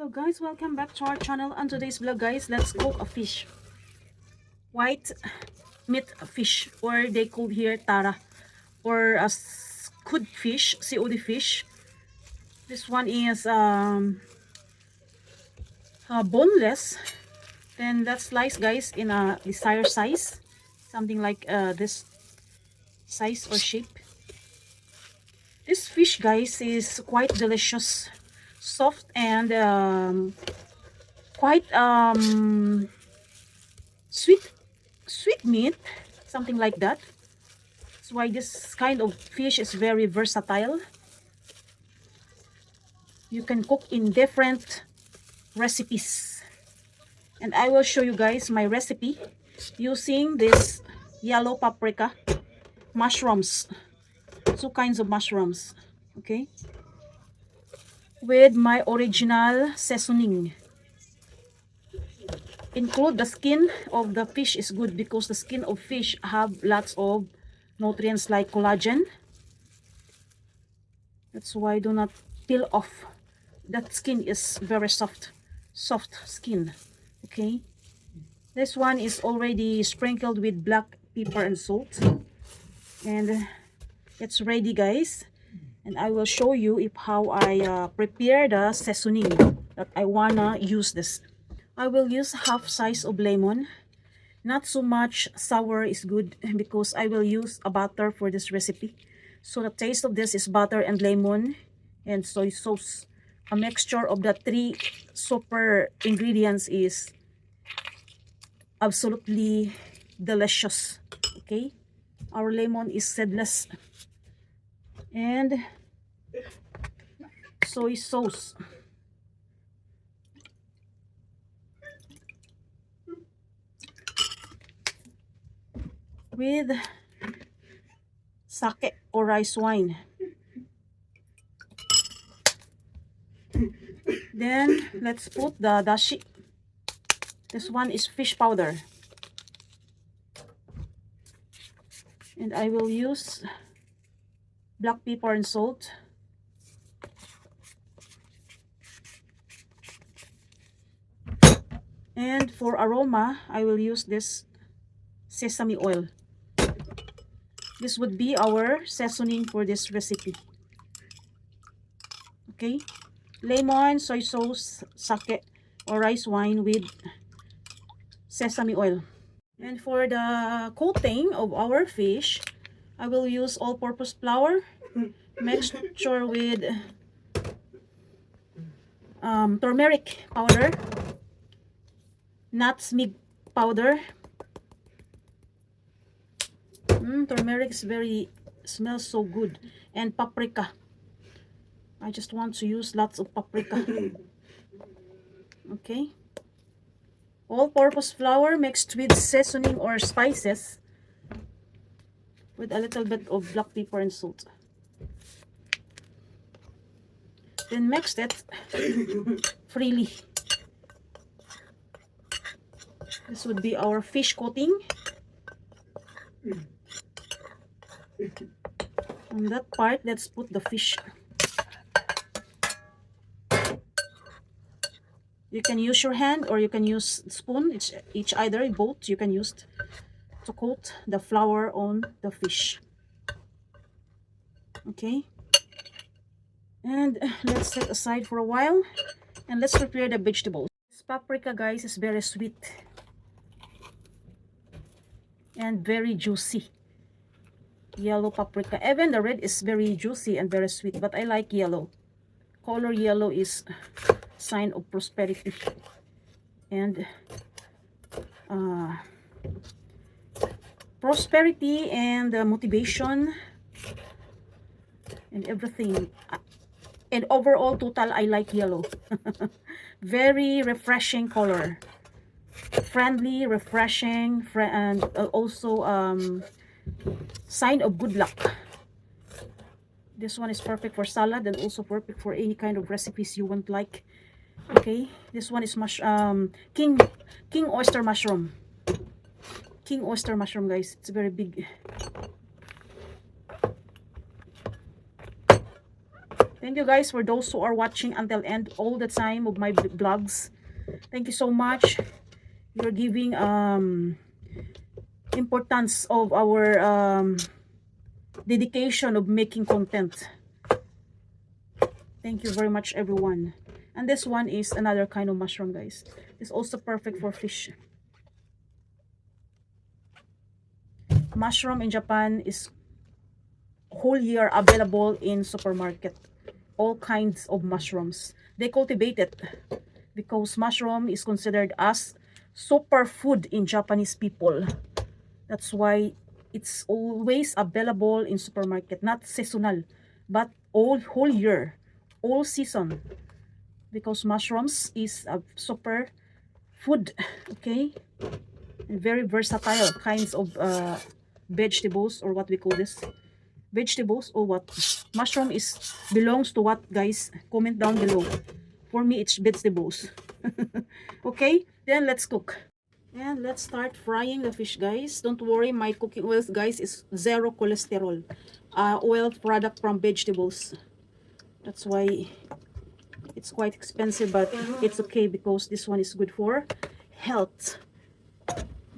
Hello guys, welcome back to our channel. On today's vlog guys, let's cook a fish. White meat fish, or they call here tara, or a squid fish, COD fish. This one is boneless. Then let's slice guys in a desired size, something like this size or shape. This fish guys is quite delicious, soft, and quite sweet meat, something like that. That's why this kind of fish is very versatile. You can cook in different recipes, and I will show you guys my recipe using this yellow paprika, mushrooms, two kinds of mushrooms, okay, with my original seasoning. Include the skin of the fish is good because the skin of fish have lots of nutrients like collagen. That's why do not peel off. That skin is very soft skin, okay. This one is already sprinkled with black pepper and salt, and it's ready guys. And I will show you how I prepare the seasoning that I wanna use this. I will use half size of lemon. Not so much sour is good because I will use a butter for this recipe. So the taste of this is butter and lemon and soy sauce. A mixture of the three super ingredients is absolutely delicious. Okay, our lemon is seedless, and soy sauce. With sake or rice wine. Then let's put the dashi. This one is fish powder, and I will use black pepper and salt. And for aroma, I will use this sesame oil. This would be our seasoning for this recipe. Okay, lemon, soy sauce, sake or rice wine with sesame oil. And for the coating of our fish, I will use all-purpose flour mixture with turmeric powder, nutmeg powder. Turmeric is smells so good, and paprika. I just want to use lots of paprika. Okay, all-purpose flour mixed with seasoning or spices with a little bit of black pepper and salt. Then mix it freely. This would be our fish coating. On that part, let's put the fish. You can use your hand or you can use spoon. It's each either, both you can use to coat the flour on the fish. Okay, and let's set aside for a while, and let's prepare the vegetables. This paprika guys is very sweet and very juicy. Yellow paprika, even the red is very juicy and very sweet, but I like yellow. Color yellow is sign of prosperity and motivation and everything. And overall total, I like yellow. Very refreshing color, friendly, refreshing, and also sign of good luck. This one is perfect for salad and also perfect for any kind of recipes you want like. Okay, this one is king oyster mushroom. King oyster mushroom guys, it's very big. Thank you guys for those who are watching until end all the time of my vlogs. Thank you so much. You're giving importance of our dedication of making content. Thank you very much, everyone. And this one is another kind of mushroom, guys. It's also perfect for fish. Mushroom in Japan is whole year available in supermarket. All kinds of mushrooms. They cultivate it because mushroom is considered as superfood in Japanese people. That's why it's always available in supermarket, not seasonal, but all whole year, all season. Because mushrooms is a super food, okay, and very versatile kinds of vegetables, or what we call this, vegetables, or what mushroom is belongs to what, guys? Comment down below. For me, it's vegetables. Okay, then let's cook. And let's start frying the fish, guys. Don't worry, my cooking oil, guys, is zero cholesterol. Oil product from vegetables. That's why it's quite expensive, but it's okay because this one is good for health.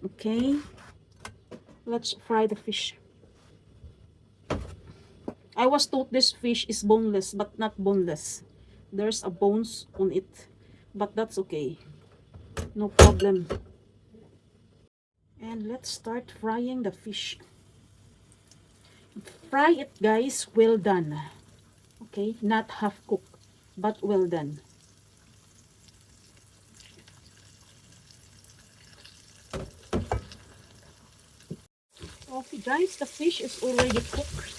Okay, let's fry the fish. I was told this fish is boneless, but not boneless. There's a bones on it, but that's okay. No problem. And let's start frying the fish. Fry it, guys, well done. Okay, not half cooked, but well done. Okay, guys, the fish is already cooked.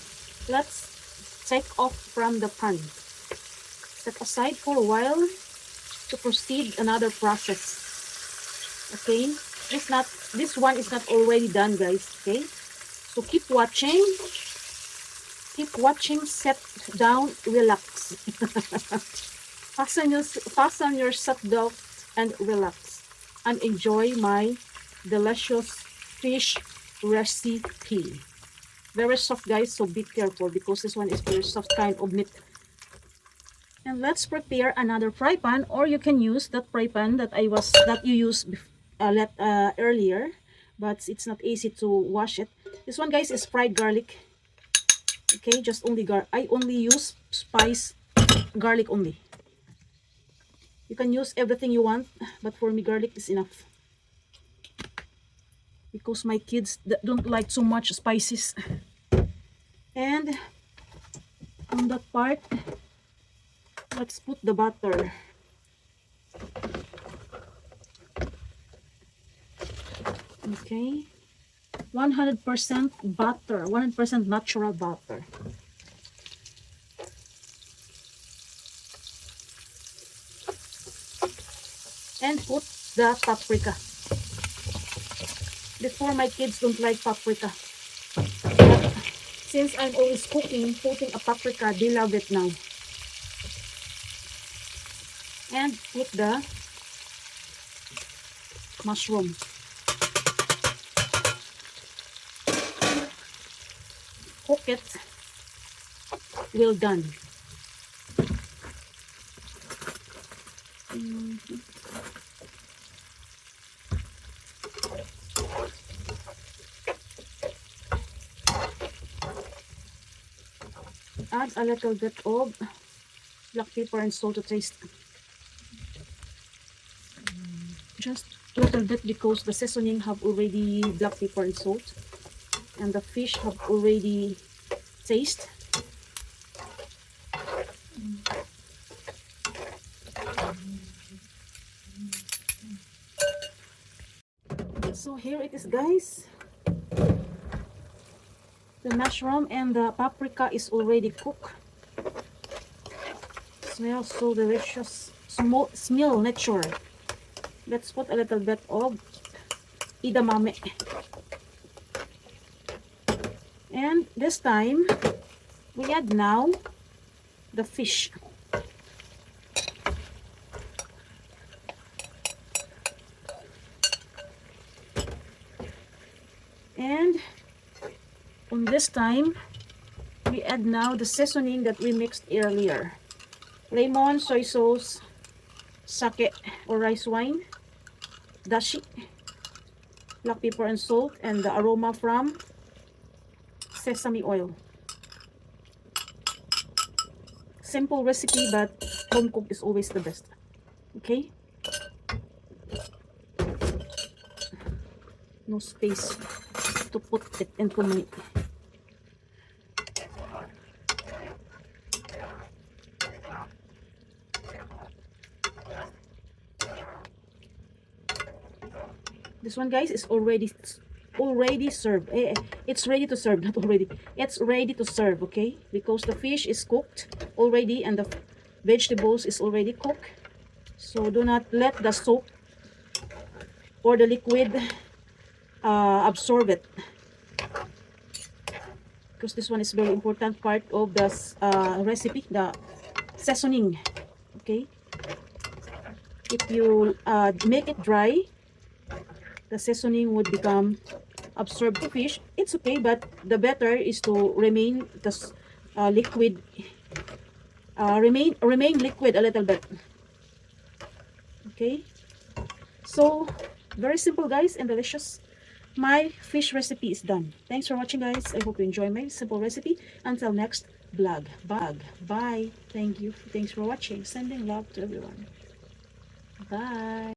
Let's take off from the pan. Set aside for a while to proceed another process. Okay, this one is not already done, guys. Okay, so keep watching, set down, relax. fasten your seatbelt and relax and enjoy my delicious fish recipe. Very soft, guys, so be careful because this one is very soft kind of meat. And let's prepare another fry pan, or you can use that fry pan that you used earlier, but it's not easy to wash it. This one, guys, is fried garlic. Okay, just only I only use spice garlic only. You can use everything you want, but for me garlic is enough because my kids don't like so much spices. And on that part, let's put the butter. Okay, 100% butter, 100% natural butter. And put the paprika. Before, my kids don't like paprika, but since I'm always cooking, putting a paprika, they love it now. And put the mushroom. Cook it well done. Add a little bit of black pepper and salt to taste. Just a little bit because the seasoning have already black pepper and salt, and the fish have already taste. So here it is, guys. The mushroom and the paprika is already cooked. Smells so delicious. Smell natural. Let's put a little bit of edamame. And this time, we add now the fish. And on this time, we add now the seasoning that we mixed earlier. lemon, soy sauce, sake or rice wine, dashi, black pepper and salt, and the aroma from sesame oil. Simple recipe, but home cooked is always the best. Okay? No space to put it into my this one, guys, is already served. It's ready to serve, not already. It's ready to serve, okay? Because the fish is cooked already and the vegetables is already cooked. So do not let the soap or the liquid absorb it, because this one is very important part of the recipe, the seasoning. Okay, if you make it dry, the seasoning would become absorbed to fish. It's okay, but the better is to remain the liquid, remain liquid a little bit. Okay, so very simple, guys, and delicious. My fish recipe is done. Thanks for watching, guys. I hope you enjoy my simple recipe. Until next vlog. Bye. Thank you. Thanks for watching. Sending love to everyone. Bye.